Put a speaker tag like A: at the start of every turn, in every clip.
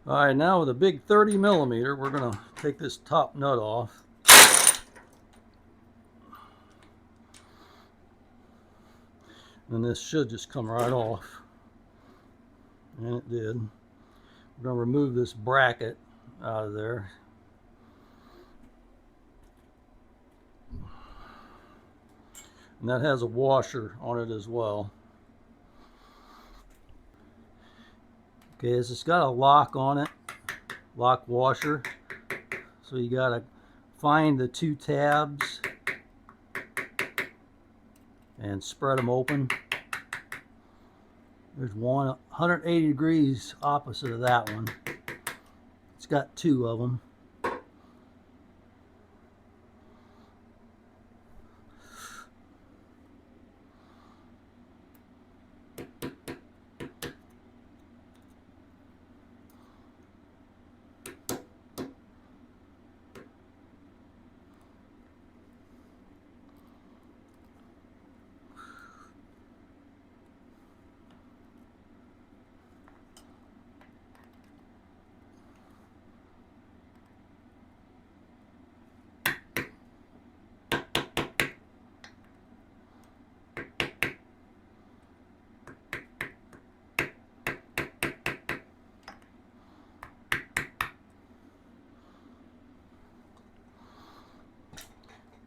A: Alright, now with a big 30mm, we're going to take this top nut off. And this should just come right off. And it did. We're going to remove this bracket out of there. And that has a washer on it as well. Okay, it's got a lock on it, lock washer. So you got to find the two tabs and spread them open. There's one 180 degrees opposite of that one. It's got two of them.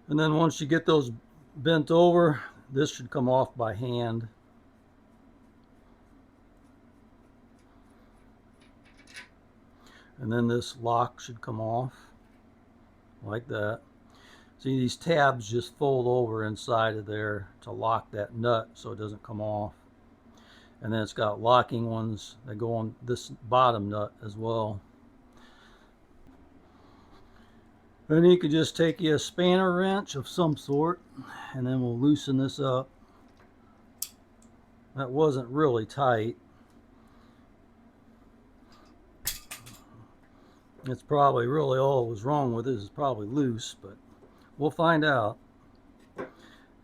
A: And then once you get those bent over, this should come off by hand. And then this lock should come off like that. See, these tabs just fold over inside of there to lock that nut so it doesn't come off. And then it's got locking ones that go on this bottom nut as well. Then you could just take you a spanner wrench of some sort, and then we'll loosen this up. That wasn't really tight. It's probably really all that was wrong with it is probably loose, but we'll find out.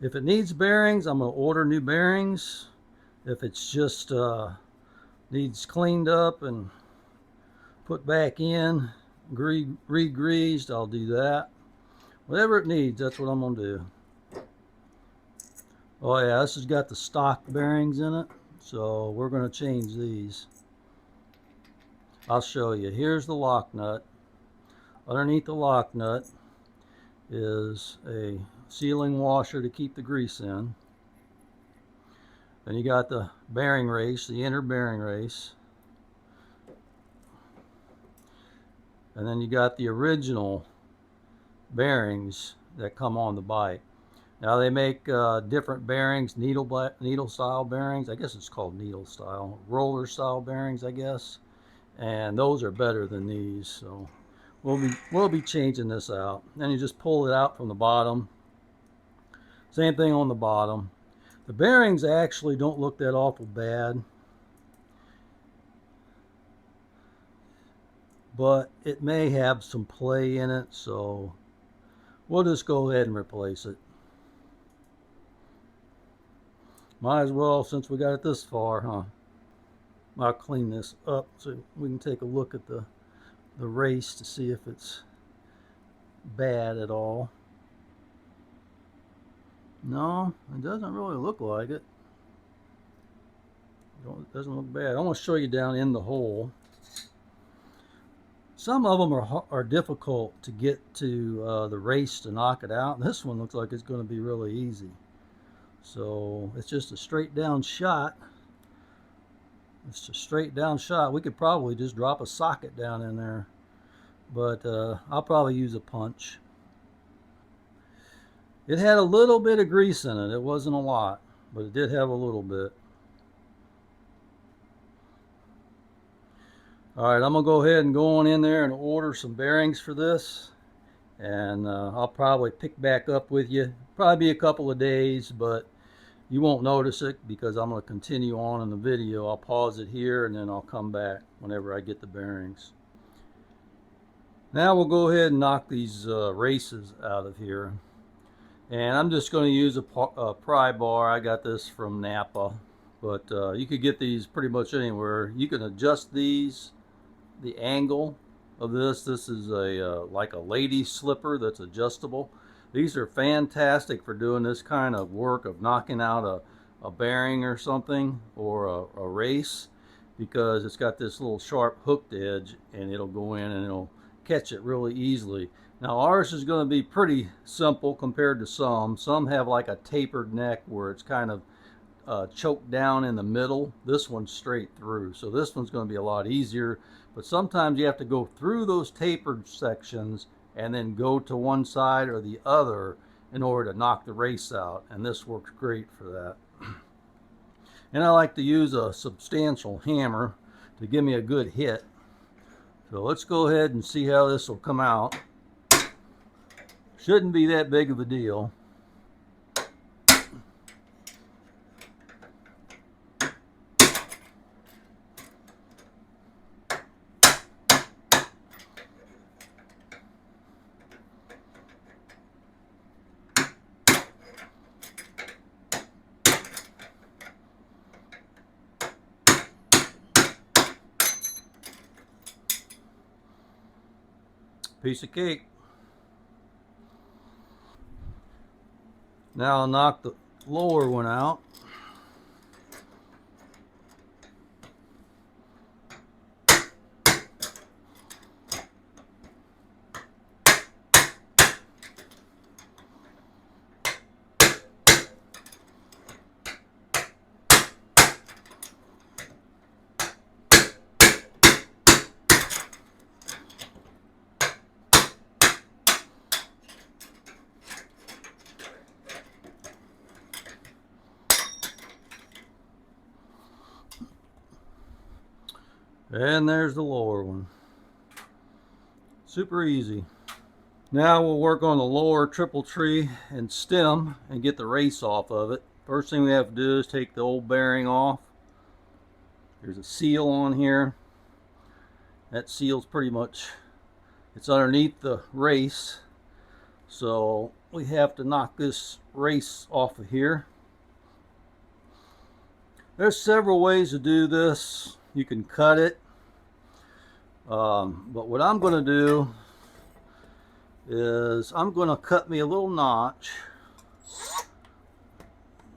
A: If it needs bearings, I'm going to order new bearings. If it's just needs cleaned up and put back in, re-greased, I'll do that. Whatever it needs, that's what I'm going to do. Oh yeah, this has got the stock bearings in it, so we're going to change these. I'll show you. Here's the lock nut. Underneath the lock nut is a sealing washer to keep the grease in. Then you got the bearing race, the inner bearing race. And then you got the original bearings that come on the bike. Now they make different bearings, needle style bearings. I guess it's called needle style, roller style bearings, I guess. And those are better than these. So we'll be changing this out. Then you just pull it out from the bottom. Same thing on the bottom. The bearings actually don't look that awful bad, but it may have some play in it, so we'll just go ahead and replace it. Might as well, since we got it this far, huh? I'll clean this up so we can take a look at the race to see if it's bad at all. No, it doesn't really look like it. It doesn't look bad. I'm going to show you down in the hole. Some of them are difficult to get to the race to knock it out. This one looks like it's going to be really easy. So it's just a straight down shot. It's a straight down shot. We could probably just drop a socket down in there, but I'll probably use a punch. It had a little bit of grease in it. It wasn't a lot, but it did have a little bit. Alright, I'm going to go ahead and go on in there and order some bearings for this. And I'll probably pick back up with you. Probably be a couple of days, but you won't notice it because I'm going to continue on in the video. I'll pause it here and then I'll come back whenever I get the bearings. Now we'll go ahead and knock these races out of here. And I'm just going to use a pry bar. I got this from Napa, but you could get these pretty much anywhere. You can adjust these the angle of this. This is a like a lady slipper that's adjustable. These are fantastic for doing this kind of work of knocking out a bearing or something, or a race, because it's got this little sharp hooked edge and it'll go in and it'll catch it really easily. Now ours is going to be pretty simple compared to some. Some have like a tapered neck where it's kind of choked down in the middle. This one's straight through, so this one's going to be a lot easier. But sometimes you have to go through those tapered sections and then go to one side or the other in order to knock the race out, and this works great for that. And I like to use a substantial hammer to give me a good hit. So let's go ahead and see how this will come out. Shouldn't be that big of a deal. Piece of cake. Now I'll knock the lower one out. And there's the lower one. Super easy. Now we'll work on the lower triple tree and stem and get the race off of it. First thing we have to do is take the old bearing off. There's a seal on here. That seal's pretty much, it's underneath the race. So we have to knock this race off of here. There's several ways to do this. You can cut it. But what I'm going to do is I'm going to cut me a little notch.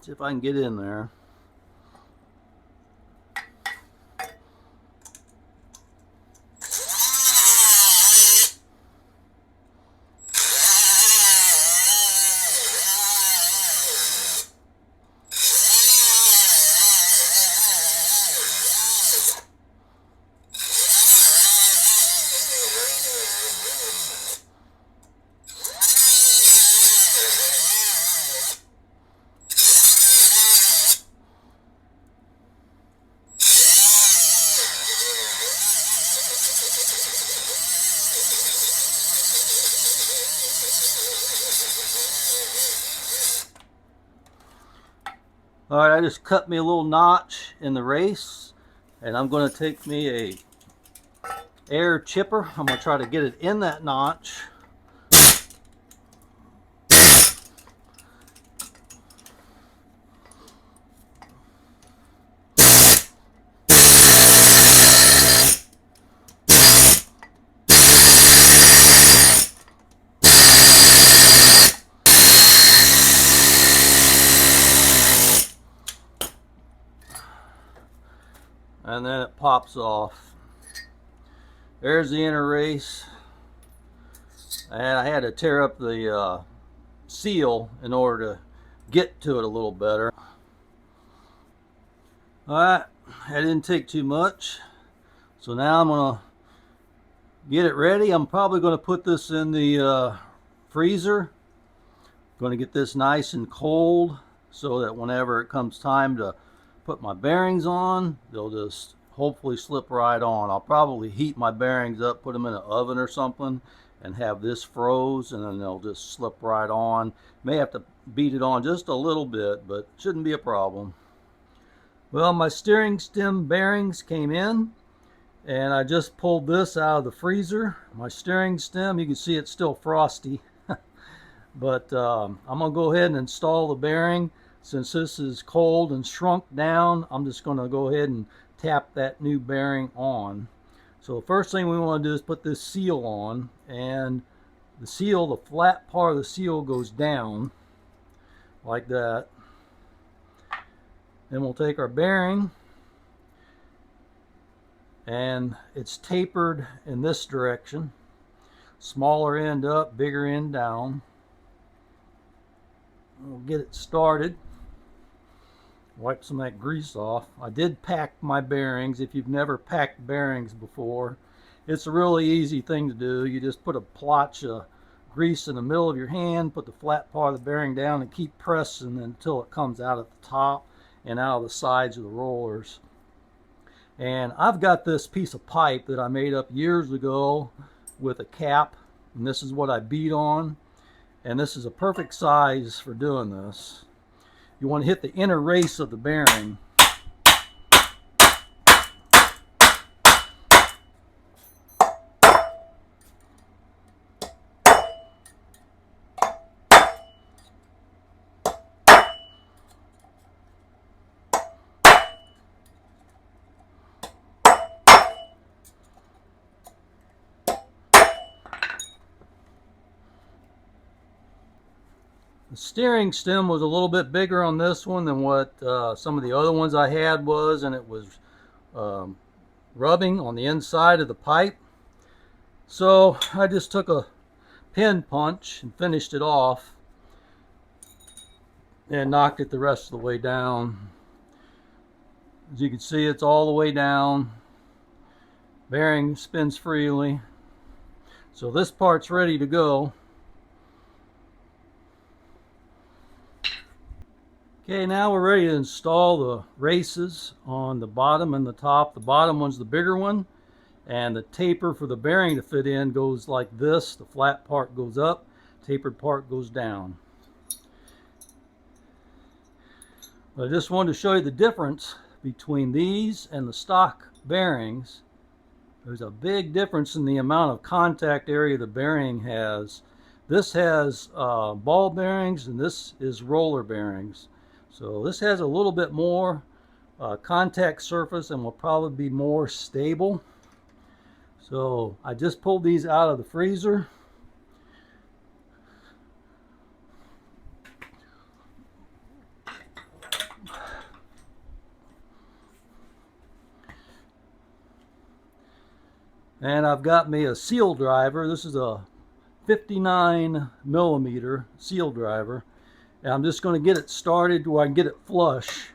A: See if I can get in there. Alright, I just cut me a little notch in the race, and I'm going to take me a air chipper. I'm going to try to get it in that notch. And then it pops off. There's the inner race, and I had to tear up the seal in order to get to it a little better. Alright, that didn't take too much. So now I'm going to get it ready. I'm probably going to put this in the freezer. Going to get this nice and cold so that whenever it comes time to put my bearings on, they'll just hopefully slip right on. I'll probably heat my bearings up, put them in an oven or something, and have this froze, and then they'll just slip right on. May have to beat it on just a little bit, but shouldn't be a problem. Well, my steering stem bearings came in, and I just pulled this out of the freezer. My steering stem, you can see it's still frosty, but I'm gonna go ahead and install the bearing. Since this is cold and shrunk down, I'm just going to go ahead and tap that new bearing on. So the first thing we want to do is put this seal on, and the seal, the flat part of the seal goes down like that. Then we'll take our bearing, and it's tapered in this direction. Smaller end up, bigger end down. We'll get it started. Wipe some of that grease off. I did pack my bearings. If you've never packed bearings before, it's a really easy thing to do. You just put a plotch of grease in the middle of your hand, put the flat part of the bearing down, and keep pressing until it comes out at the top and out of the sides of the rollers. And I've got this piece of pipe that I made up years ago with a cap, and this is what I beat on, and this is a perfect size for doing this. You want to hit the inner race of the bearing. The steering stem was a little bit bigger on this one than what some of the other ones I had was, and it was rubbing on the inside of the pipe. So I just took a pin punch and finished it off and knocked it the rest of the way down. As you can see, it's all the way down. Bearing spins freely. So this part's ready to go. Okay, now we're ready to install the races on the bottom and the top. The bottom one's the bigger one, and the taper for the bearing to fit in goes like this. The flat part goes up, tapered part goes down. I just wanted to show you the difference between these and the stock bearings. There's a big difference in the amount of contact area the bearing has. This has ball bearings, and this is roller bearings. So this has a little bit more contact surface and will probably be more stable. So I just pulled these out of the freezer. And I've got me a seal driver. This is a 59mm seal driver. And I'm just going to get it started where I can get it flush.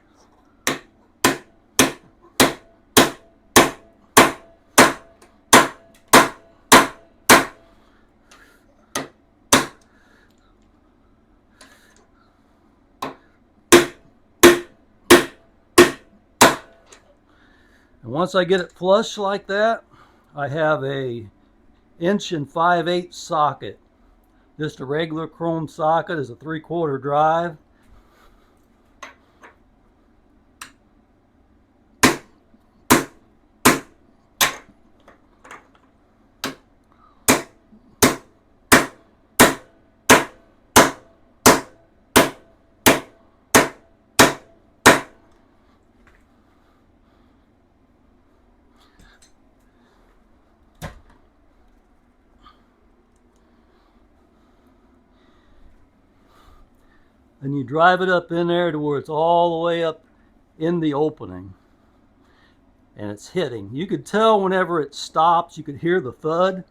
A: And once I get it flush like that, I have a 1 5/8" socket. Just a regular chrome socket is a 3/4 drive. And you drive it up in there to where it's all the way up in the opening. And it's hitting. You could tell whenever it stops, you could hear the thud.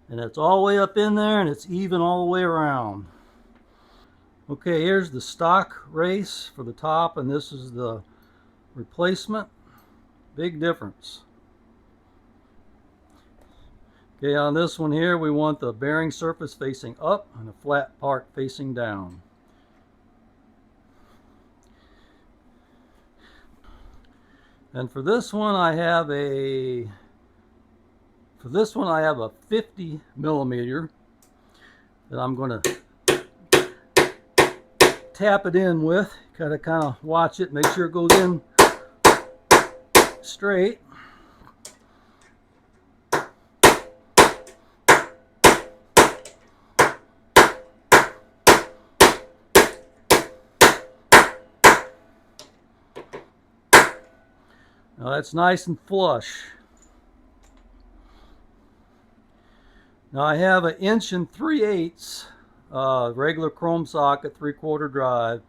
A: And it's all the way up in there, and it's even all the way around. Okay, here's the stock race for the top, and this is the replacement. Big difference. Okay, on this one here, we want the bearing surface facing up and the flat part facing down. And for this one, I have a 50mm that I'm going to tap it in with. Gotta kind of watch it, make sure it goes in straight. Now that's nice and flush. Now I have an 1 3/8 regular chrome socket 3/4 drive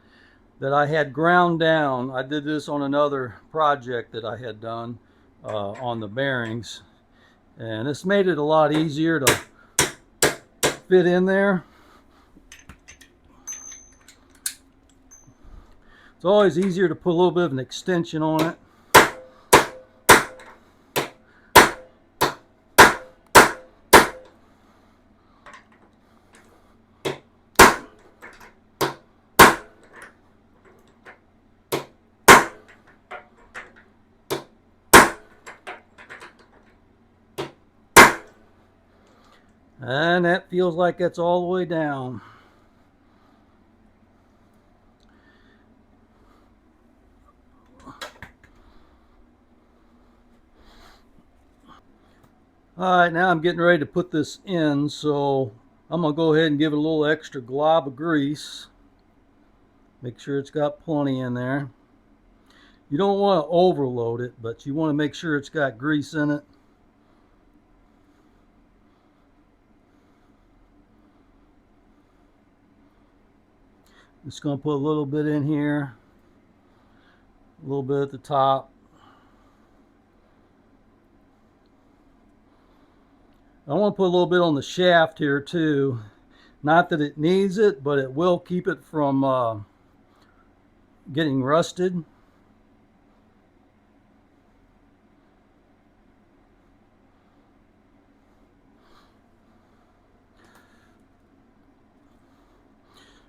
A: that I had ground down. I did this on another project that I had done on the bearings, and this made it a lot easier to fit in there. It's always easier to put a little bit of an extension on it. And that feels like it's all the way down. Alright, now I'm getting ready to put this in, so I'm going to go ahead and give it a little extra glob of grease. Make sure it's got plenty in there. You don't want to overload it, but you want to make sure it's got grease in it. Just going to put a little bit in here, a little bit at the top. I want to put a little bit on the shaft here too. Not that it needs it, but it will keep it from getting rusted.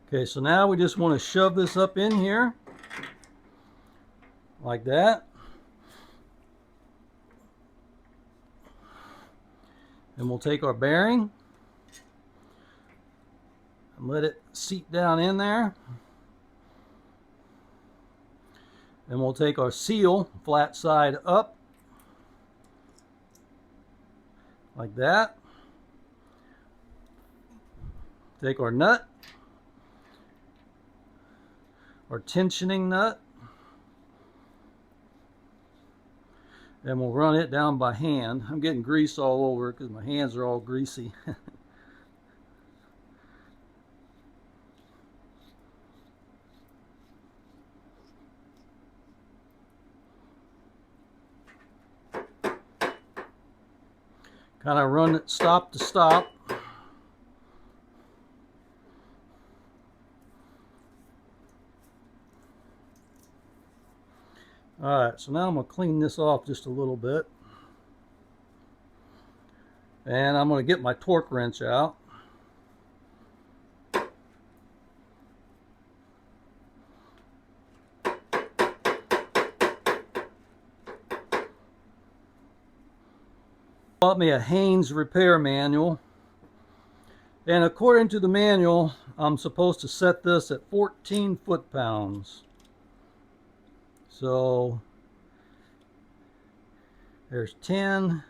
A: Okay, so now we just want to shove this up in here like that. And we'll take our bearing and let it seat down in there. And we'll take our seal flat side up like that. Take our nut, our tensioning nut, and we'll run it down by hand. I'm getting grease all over because my hands are all greasy. Kind of run it stop to stop. Alright, so now I'm going to clean this off just a little bit. And I'm going to get my torque wrench out. Bought me a Haynes repair manual. And according to the manual, I'm supposed to set this at 14 foot-pounds. So there's 10,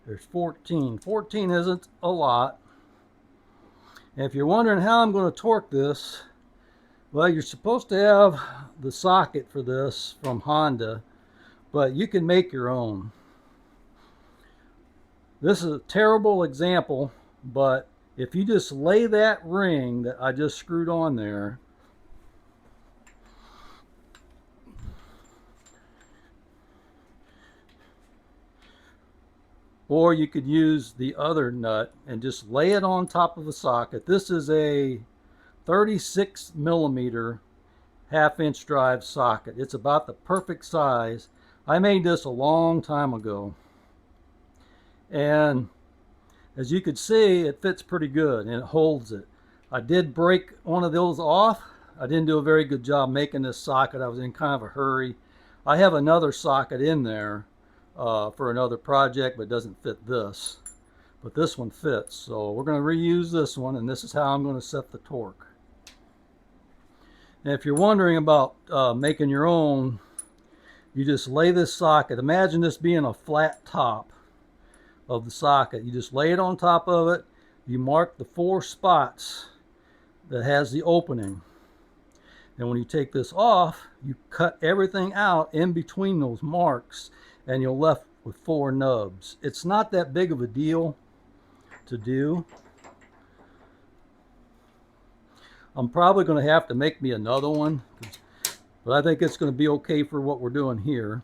A: there's 14. 14 isn't a lot. And if you're wondering how I'm going to torque this, well, you're supposed to have the socket for this from Honda, but you can make your own. This is a terrible example, but if you just lay that ring that I just screwed on there, or you could use the other nut and just lay it on top of the socket. This is a 36 millimeter half-inch drive socket. It's about the perfect size. I made this a long time ago. And as you can see, it fits pretty good and it holds it. I did break one of those off. I didn't do a very good job making this socket. I was in kind of a hurry. I have another socket in there for another project, but it doesn't fit this. But this one fits, so we're going to reuse this one, and this is how I'm going to set the torque. And if you're wondering about making your own, you just lay this socket. Imagine this being a flat top of the socket. You just lay it on top of it. You mark the 4 spots that has the opening. And when you take this off, you cut everything out in between those marks and you're left with 4 nubs. It's not that big of a deal to do. I'm probably going to have to make me another one, but I think it's going to be okay for what we're doing here.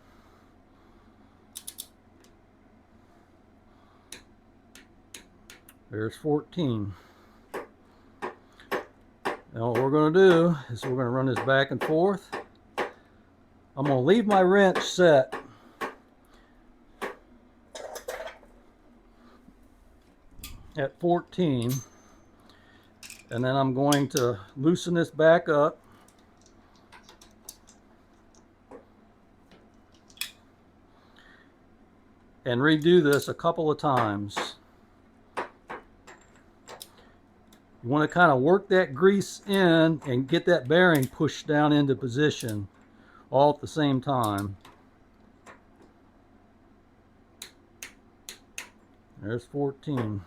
A: There's 14. Now what we're going to do is we're going to run this back and forth. I'm going to leave my wrench set at 14, and then I'm going to loosen this back up and redo this a couple of times. You want to kind of work that grease in and get that bearing pushed down into position all at the same time. There's 14.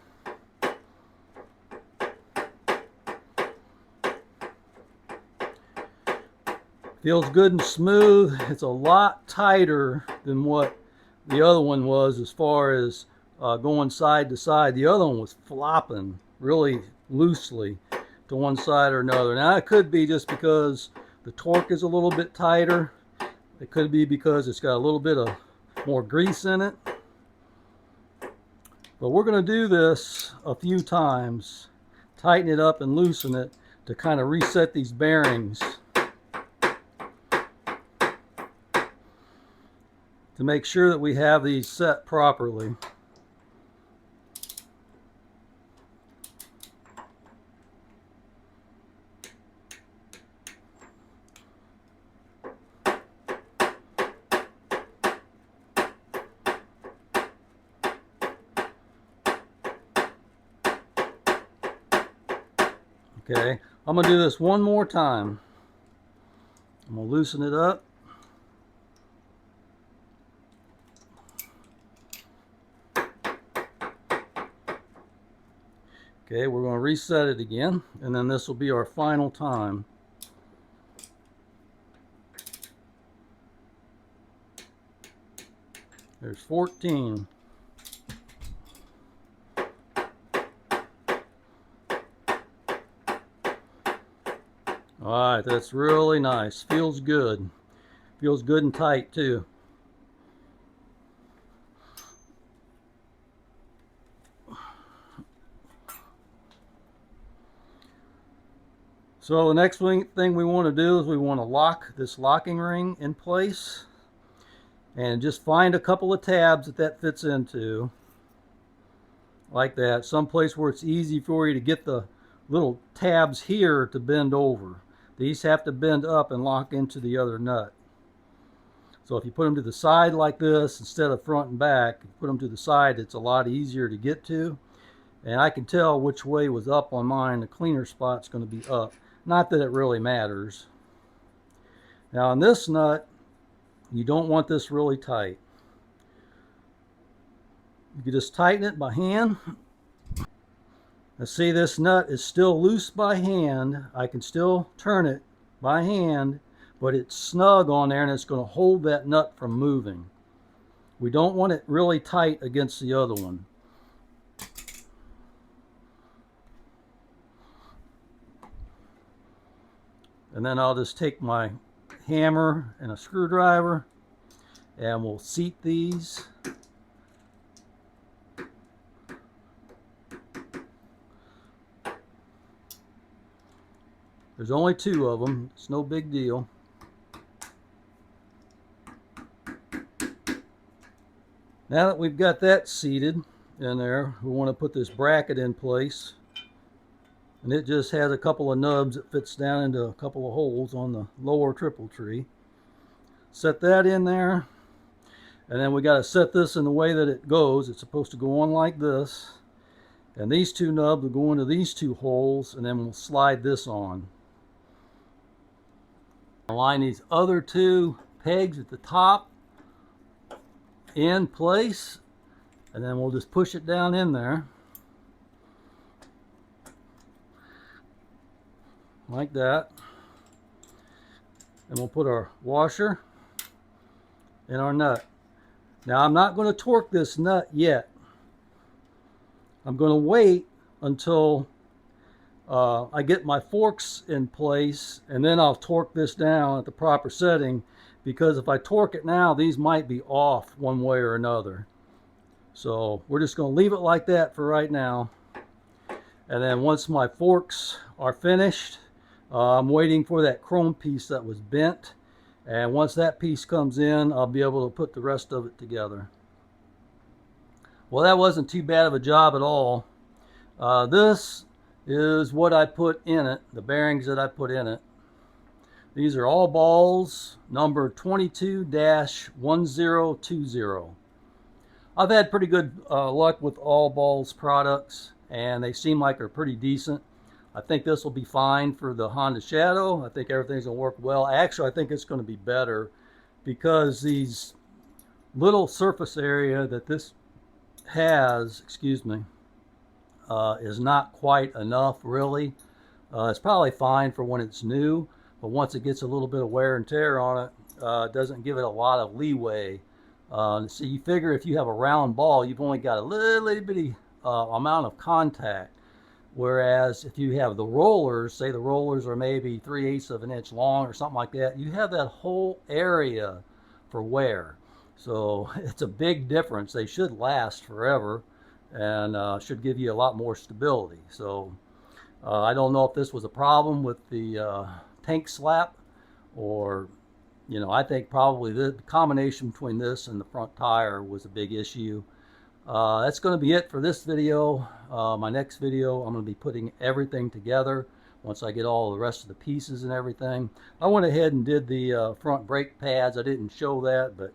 A: Feels good and smooth. It's a lot tighter than what the other one was as far as going side to side. The other one was flopping really loosely to one side or another. Now it could be just because the torque is a little bit tighter. It could be because it's got a little bit of more grease in it. But we're going to do this a few times, tighten it up and loosen it to kind of reset these bearings, to make sure that we have these set properly. Okay, I'm going to do this one more time. I'm going to loosen it up. Okay, we're going to reset it again, and then this will be our final time. There's 14. Alright, that's really nice. Feels good. Feels good and tight too. So the next thing we want to do is we want to lock this locking ring in place. And just find a couple of tabs that fits into. Like that. Someplace where it's easy for you to get the little tabs here to bend over. These have to bend up and lock into the other nut. So if you put them to the side like this instead of front and back, you put them to the side, it's a lot easier to get to. And I can tell which way was up on mine. The cleaner spot's going to be up. Not that it really matters. Now on this nut, you don't want this really tight. You can just tighten it by hand. Now see, this nut is still loose by hand. I can still turn it by hand, but it's snug on there and it's going to hold that nut from moving. We don't want it really tight against the other one. And then I'll just take my hammer and a screwdriver and we'll seat these. There's only 2 of them. It's no big deal. Now that we've got that seated in there, we want to put this bracket in place. And it just has a couple of nubs that fits down into a couple of holes on the lower triple tree. Set that in there. And then we got to set this in the way that it goes. It's supposed to go on like this. And these 2 nubs will go into these 2 holes, and then we'll slide this on. Align these other 2 pegs at the top in place, and then we'll just push it down in there. Like that. And we'll put our washer and our nut. Now I'm not going to torque this nut yet. I'm going to wait until I get my forks in place, and then I'll torque this down at the proper setting, because if I torque it now, these might be off one way or another. So we're just going to leave it like that for right now. And then once my forks are finished, I'm waiting for that chrome piece that was bent. And once that piece comes in, I'll be able to put the rest of it together. Well, that wasn't too bad of a job at all. This is what I put in it, the bearings that I put in it. These are all balls, number 22-1020. I've had pretty good luck with all balls products, and they seem like they're pretty decent. I think this will be fine for the Honda Shadow. I think everything's going to work well. Actually, I think it's going to be better because these little surface area that this has, excuse me, is not quite enough really. It's probably fine for when it's new, but once it gets a little bit of wear and tear on it, it doesn't give it a lot of leeway. So you figure if you have a round ball, you've only got a little bitty amount of contact. Whereas if you have the rollers, say the rollers are maybe 3/8 of an inch long or something like that, you have that whole area for wear. So it's a big difference. They should last forever and should give you a lot more stability. So I don't know if this was a problem with the tank slap, or I think probably the combination between this and the front tire was a big issue. That's going to be it for this video. My next video, I'm going to be putting everything together once I get all the rest of the pieces and everything. I went ahead and did the front brake pads. I didn't show that, but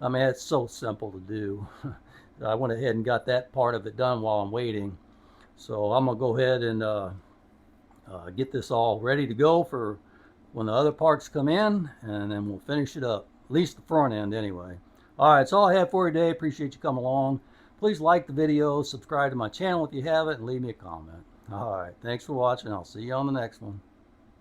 A: I mean, it's so simple to do. I went ahead and got that part of it done while I'm waiting. So I'm going to go ahead and get this all ready to go for when the other parts come in, and then we'll finish it up. At least the front end anyway. All right, that's all I have for you today. Appreciate you coming along. Please like the video, subscribe to my channel if you haven't, and leave me a comment. All right, thanks for watching. I'll see you on the next one.